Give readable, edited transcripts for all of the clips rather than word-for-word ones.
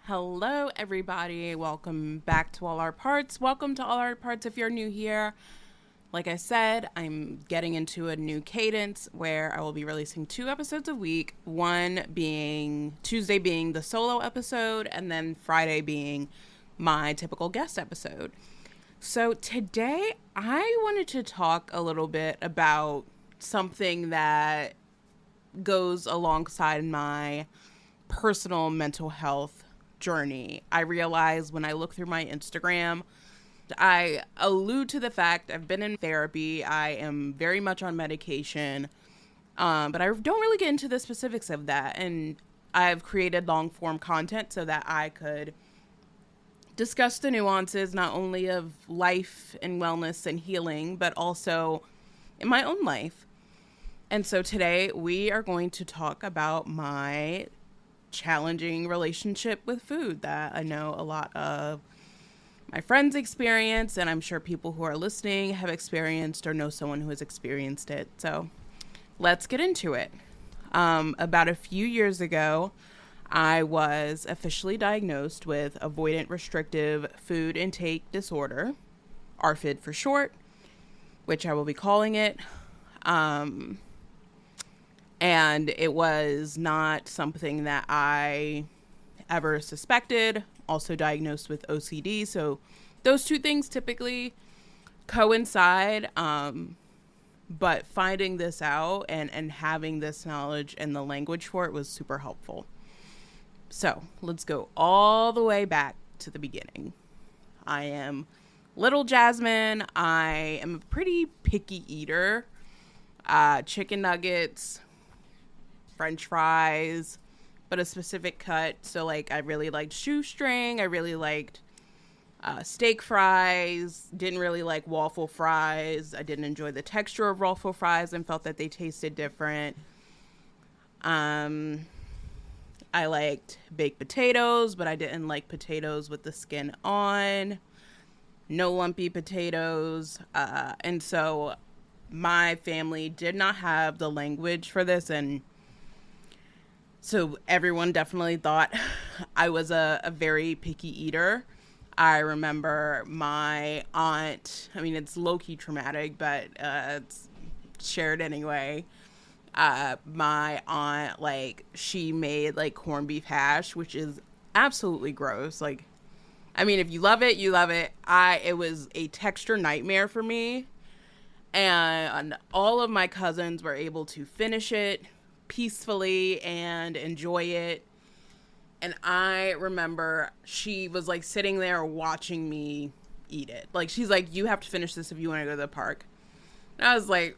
Hello, everybody. Welcome back to All Our Parts. Welcome to All Our Parts if you're new here. Like I said, I'm getting into a new cadence where I will be releasing 2 episodes a week, one being Tuesday being the solo episode, and then Friday being my typical guest episode. So today I wanted to talk a little bit about something that goes alongside my personal mental health journey. I realize when I look through my Instagram, I allude to the fact I've been in therapy. I am very much on medication, but I don't really get into the specifics of that. And I've created long form content so that I could discuss the nuances not only of life and wellness and healing, but also in my own life. And so today we are going to talk about my challenging relationship with food that I know a lot of my friends experience, and I'm sure people who are listening have experienced or know someone who has experienced it. So let's get into it. About a few years ago, I was officially diagnosed with avoidant restrictive food intake disorder, ARFID for short, which I will be calling it. And it was not something that I ever suspected. Also diagnosed with OCD. So those two things typically coincide. But finding this out and having this knowledge and the language for it was super helpful. So let's go all the way back to the beginning. I am little Jasmine. I am a pretty picky eater. Chicken nuggets, French fries, but a specific cut. So like I really liked shoestring. I really liked steak fries. Didn't really like waffle fries. I didn't enjoy the texture of waffle fries and felt that they tasted different. I liked baked potatoes, but I didn't like potatoes with the skin on. No lumpy potatoes. And so my family did not have the language for this, and so everyone definitely thought I was a very picky eater. I remember my aunt, I mean, it's low-key traumatic, but it's shared anyway. My aunt, like, she made, like, corned beef hash, which is absolutely gross. Like, I mean, if you love it, you love it. It was a texture nightmare for me. And all of my cousins were able to finish it peacefully and enjoy it. And I remember she was like sitting there watching me eat it. Like, she's like, you have to finish this if you want to go to the park. And I was like,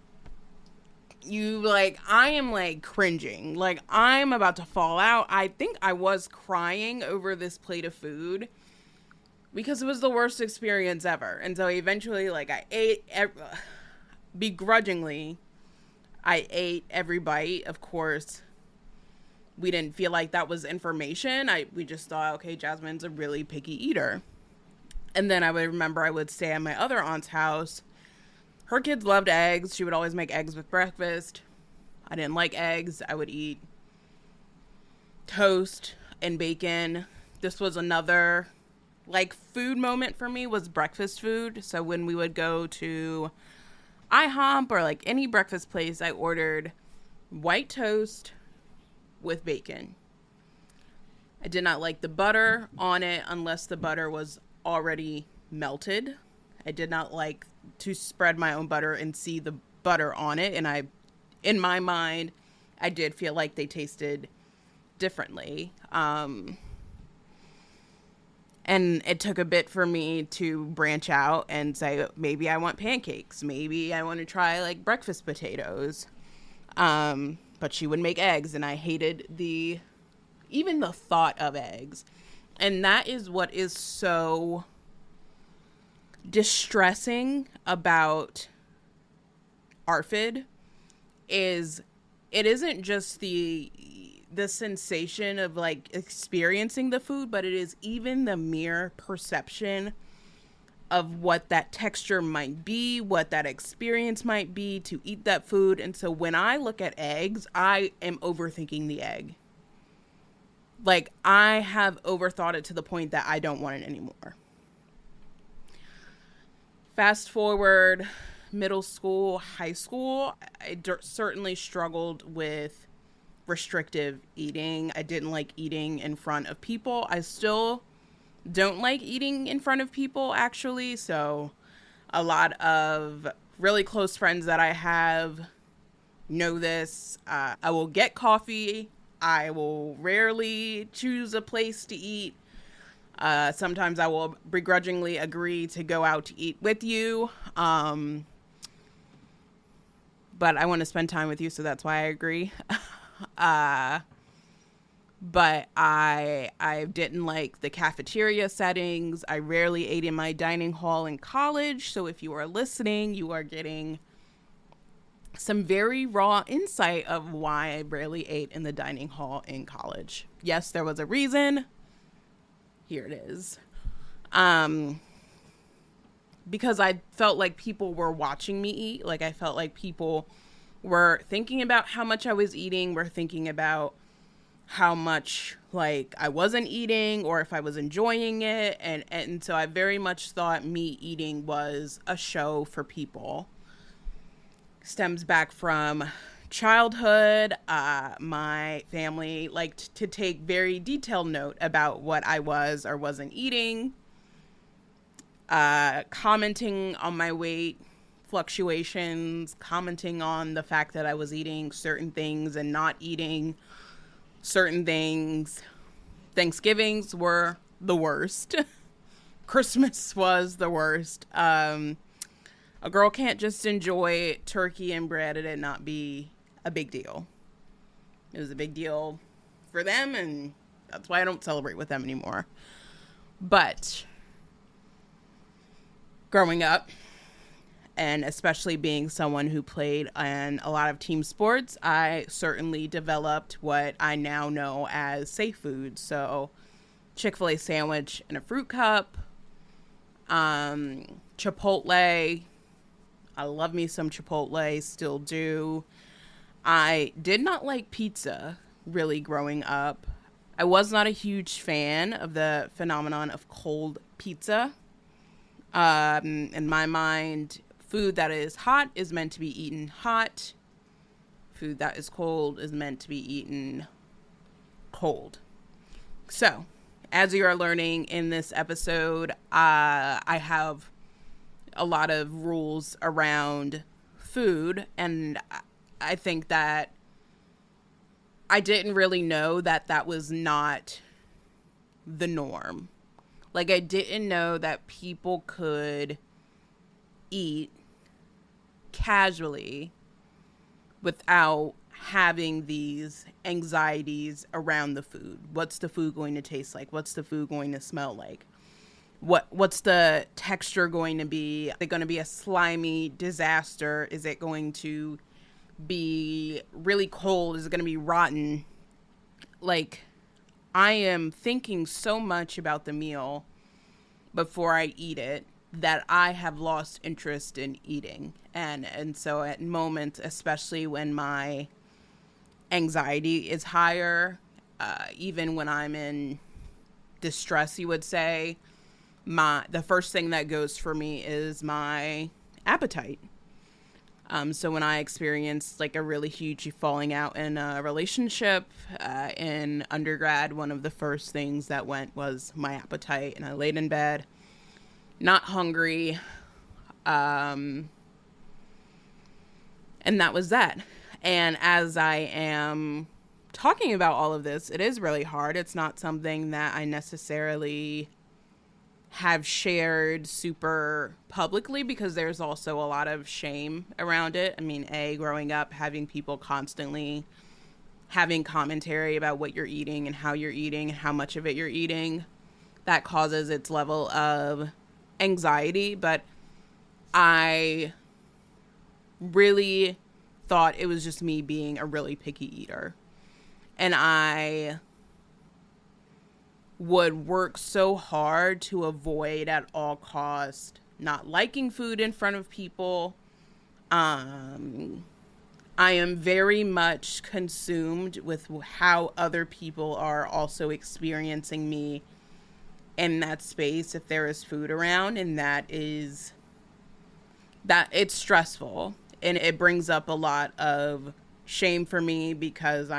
I am like cringing. Like, I'm about to fall out. I think I was crying over this plate of food because it was the worst experience ever. And so eventually, like, I ate begrudgingly. I ate every bite. Of course, we didn't feel like that was information. We just thought, okay, Jasmine's a really picky eater. And then I would remember I would stay at my other aunt's house. Her kids loved eggs. She would always make eggs with breakfast. I didn't like eggs. I would eat toast and bacon. This was another like food moment for me, was breakfast food. So when we would go to IHOP or like any breakfast place, I ordered white toast with bacon. I did not like the butter on it unless the butter was already melted. I did not like to spread my own butter and see the butter on it. And in my mind, I did feel like they tasted differently. And it took a bit for me to branch out and say, maybe I want pancakes. Maybe I want to try like breakfast potatoes. But she would make eggs, and I hated even the thought of eggs. And that is what is so distressing about ARFID is it isn't just the sensation of like experiencing the food, but it is even the mere perception of what that texture might be, what that experience might be to eat that food. And so when I look at eggs, I am overthinking the egg. Like, I have overthought it to the point that I don't want it anymore. Fast forward, middle school, high school, I certainly struggled with restrictive eating. I didn't like eating in front of people. I still don't like eating in front of people, actually. So a lot of really close friends that I have know this. I will get coffee. I will rarely choose a place to eat. Sometimes I will begrudgingly agree to go out to eat with you. But I want to spend time with you, so that's why I agree. But I didn't like the cafeteria settings. I rarely ate in my dining hall in college. So if you are listening, you are getting some very raw insight of why I rarely ate in the dining hall in college. Yes, there was a reason. Here it is. Because I felt like people were watching me eat. Like, I felt like people were thinking about how much I was eating, were thinking about how much, like, I wasn't eating or if I was enjoying it. And so I very much thought me eating was a show for people. Stems back from childhood. My family liked to take very detailed note about what I was or wasn't eating. Commenting on my weight fluctuations, commenting on the fact that I was eating certain things and not eating certain things. Thanksgivings were the worst. Christmas was the worst. A girl can't just enjoy turkey and bread and it not be a big deal. It was a big deal for them, and that's why I don't celebrate with them anymore. But growing up, and especially being someone who played in a lot of team sports, I certainly developed what I now know as safe food. So Chick-fil-A sandwich in a fruit cup, Chipotle. I love me some Chipotle, still do. I did not like pizza really growing up. I was not a huge fan of the phenomenon of cold pizza. In my mind, food that is hot is meant to be eaten hot. Food that is cold is meant to be eaten cold. So, as you are learning in this episode, I have a lot of rules around food, and I think that I didn't really know that that was not the norm. Like, I didn't know that people could eat casually without having these anxieties around the food. What's the food going to taste like? What's the food going to smell like? What's the texture going to be? Is it going to be a slimy disaster? Is it going to be really cold? Is it going to be rotten? Like, I am thinking so much about the meal before I eat it that I have lost interest in eating. And so at moments, especially when my anxiety is higher, even when I'm in distress, you would say, the first thing that goes for me is my appetite. So when I experienced like a really huge falling out in a relationship in undergrad, one of the first things that went was my appetite, and I laid in bed, not hungry, and that was that. And as I am talking about all of this, it is really hard. It's not something that I necessarily have shared super publicly because there's also a lot of shame around it. I mean, growing up, having people constantly having commentary about what you're eating and how you're eating and how much of it you're eating, that causes its level of anxiety. But I really thought it was just me being a really picky eater. And I would work so hard to avoid at all cost not liking food in front of people. I I am very much consumed with how other people are also experiencing me in that space if there is food around, and that it's stressful, and it brings up a lot of shame for me because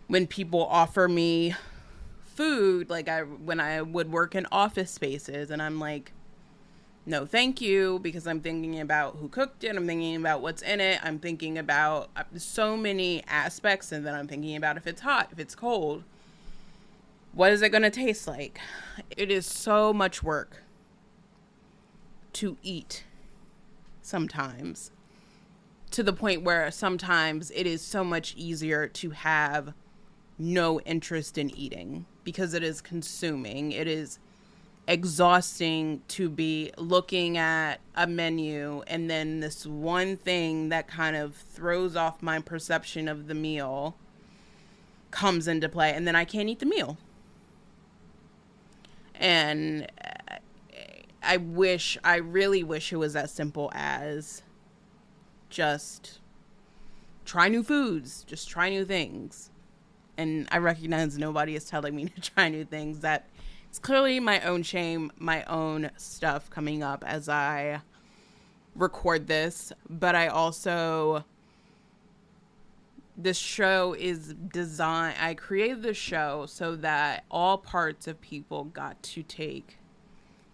when people offer me food, like when I would work in office spaces, and I'm like, no thank you, because I'm thinking about who cooked it, I'm thinking about what's in it, I'm thinking about so many aspects, and then I'm thinking about if it's hot, if it's cold, what is it going to taste like. It is so much work to eat sometimes, to the point where sometimes it is so much easier to have no interest in eating because it is consuming. It is exhausting to be looking at a menu and then this one thing that kind of throws off my perception of the meal comes into play, and then I can't eat the meal. And I really wish it was as simple as just try new foods, just try new things. And I recognize nobody is telling me to try new things. That it's clearly my own shame, my own stuff coming up as I record this. But this show is designed, I created this show so that all parts of people got to take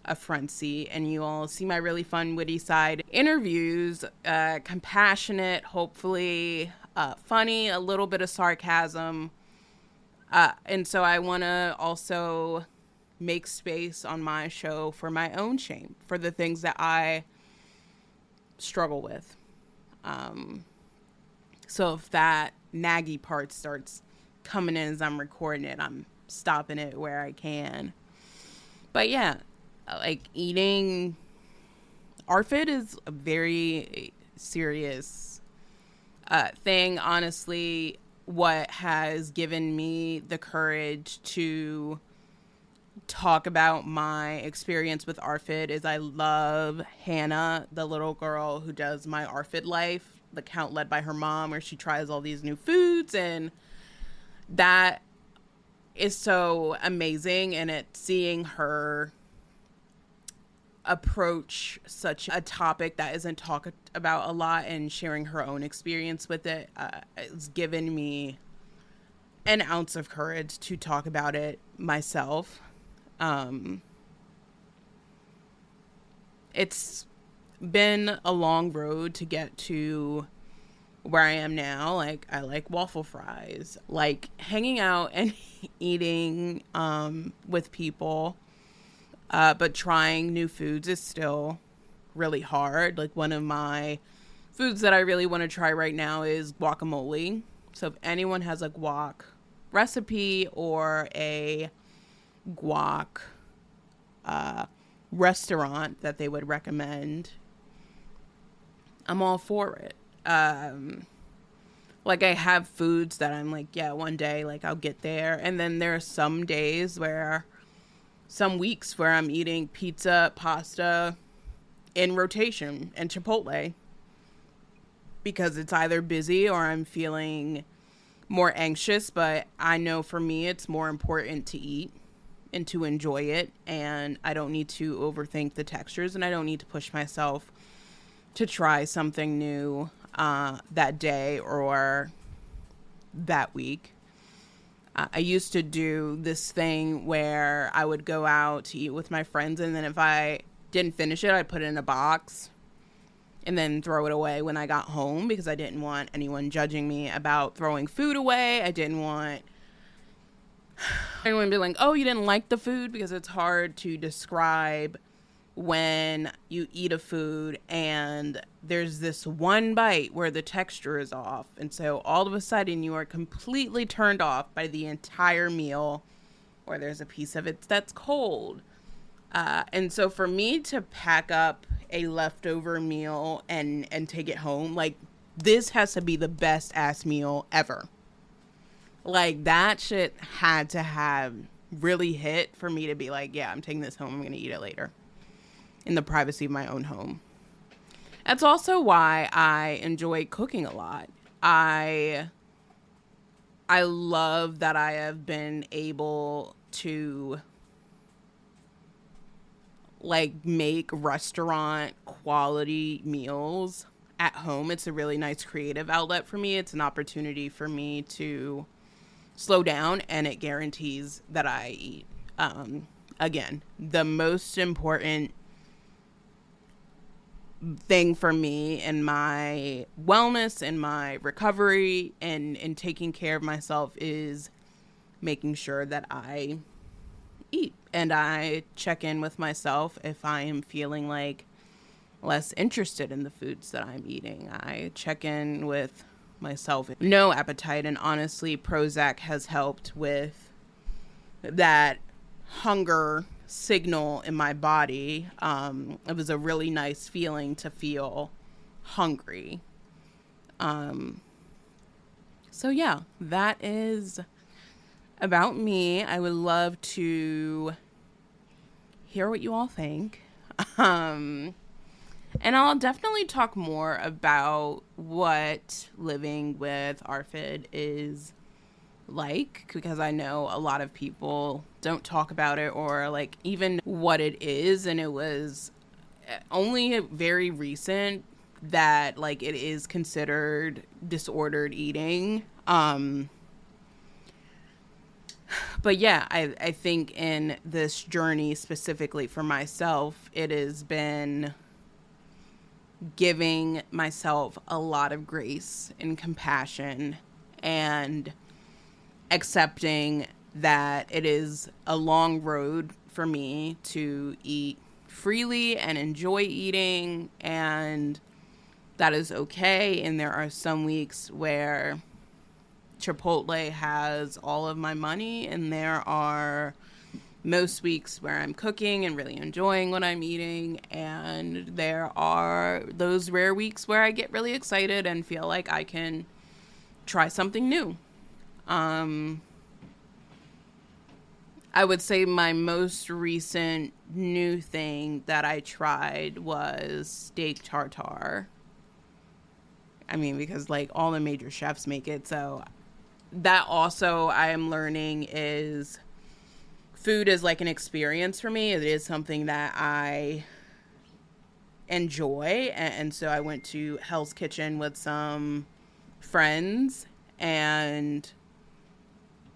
a front seat, and you all see my really fun, witty side. Interviews, compassionate, hopefully funny, a little bit of sarcasm. And so I want to also make space on my show for my own shame, for the things that I struggle with. So if that naggy part starts coming in as I'm recording it, I'm stopping it where I can. But yeah, like eating, ARFID is a very serious thing. Honestly, what has given me the courage to talk about my experience with ARFID is I love Hannah, the little girl who does My ARFID Life, the account led by her mom, where she tries all these new foods, and that is so amazing. And it's seeing her approach such a topic that isn't talked about a lot and sharing her own experience with it, it's given me an ounce of courage to talk about it myself. It's been a long road to get to where I am now. Like, I like waffle fries, like hanging out and eating with people, but trying new foods is still really hard. Like, one of my foods that I really want to try right now is guacamole. So if anyone has a guac recipe or a guac restaurant that they would recommend, I'm all for it. Like, I have foods that I'm like, yeah, one day, like, I'll get there. And then there are some weeks where I'm eating pizza, pasta in rotation, and Chipotle, because it's either busy or I'm feeling more anxious. But I know for me, it's more important to eat and to enjoy it. And I don't need to overthink the textures, and I don't need to push myself to try something new that day or that week. I used to do this thing where I would go out to eat with my friends, and then if I didn't finish it, I'd put it in a box and then throw it away when I got home, because I didn't want anyone judging me about throwing food away. I didn't want anyone to be like, oh, you didn't like the food, because it's hard to describe when you eat a food and there's this one bite where the texture is off, and so all of a sudden you are completely turned off by the entire meal, or there's a piece of it that's cold. And so for me to pack up a leftover meal and take it home, like, this has to be the best ass meal ever. Like, that shit had to have really hit for me to be like, yeah, I'm taking this home, I'm gonna eat it later in the privacy of my own home. That's also why I enjoy cooking a lot. I love that I have been able to like make restaurant quality meals at home. It's a really nice creative outlet for me. It's an opportunity for me to slow down, and it guarantees that I eat. Again, the most important thing for me in my wellness and my recovery and in taking care of myself is making sure that I eat, and I check in with myself if I am feeling like less interested in the foods that I'm eating. I check in with myself, no appetite, and honestly Prozac has helped with that hunger signal in my body. It was a really nice feeling to feel hungry. So yeah, that is about me. I would love to hear what you all think. And I'll definitely talk more about what living with ARFID is like, because I know a lot of people don't talk about it or like even what it is, and it was only very recent that like it is considered disordered eating. But yeah, I think in this journey specifically for myself, it has been giving myself a lot of grace and compassion and accepting that it is a long road for me to eat freely and enjoy eating, and that is okay. And there are some weeks where Chipotle has all of my money, and there are most weeks where I'm cooking and really enjoying what I'm eating, and there are those rare weeks where I get really excited and feel like I can try something new. I would say my most recent new thing that I tried was steak tartare. I mean, because like all the major chefs make it, so that also I am learning is food is like an experience for me. It is something that I enjoy. And so I went to Hell's Kitchen with some friends and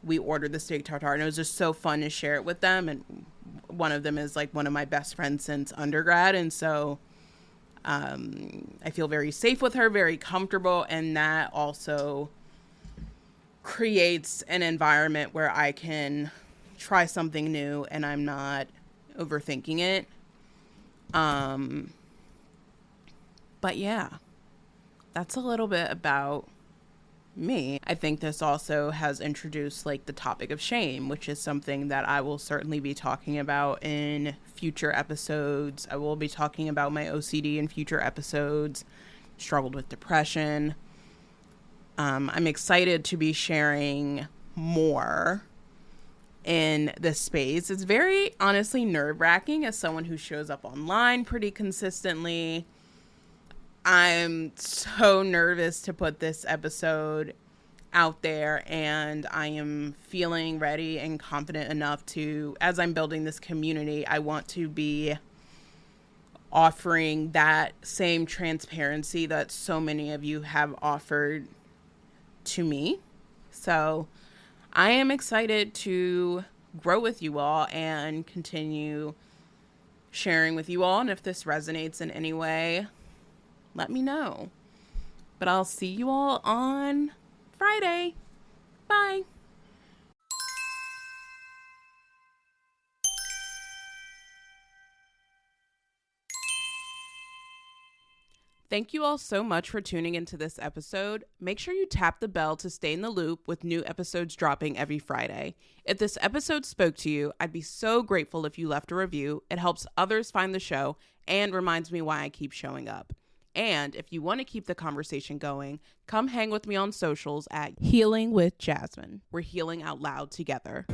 we ordered the steak tartare, and it was just so fun to share it with them. And one of them is like one of my best friends since undergrad. And so I feel very safe with her, very comfortable. And that also creates an environment where I can try something new and I'm not overthinking it. But yeah, that's a little bit about me. I think this also has introduced like the topic of shame, which is something that I will certainly be talking about in future episodes. I will be talking about my OCD in future episodes, struggled with depression. I'm excited to be sharing more in this space. It's very honestly nerve-wracking as someone who shows up online pretty consistently. I'm so nervous to put this episode out there, and I am feeling ready and confident enough to, as I'm building this community, I want to be offering that same transparency that so many of you have offered to me. So I am excited to grow with you all and continue sharing with you all. And if this resonates in any way, let me know. But I'll see you all on Friday. Bye. Thank you all so much for tuning into this episode. Make sure you tap the bell to stay in the loop with new episodes dropping every Friday. If this episode spoke to you, I'd be so grateful if you left a review. It helps others find the show and reminds me why I keep showing up. And if you want to keep the conversation going, come hang with me on socials at Healing with Jasmine. We're healing out loud together.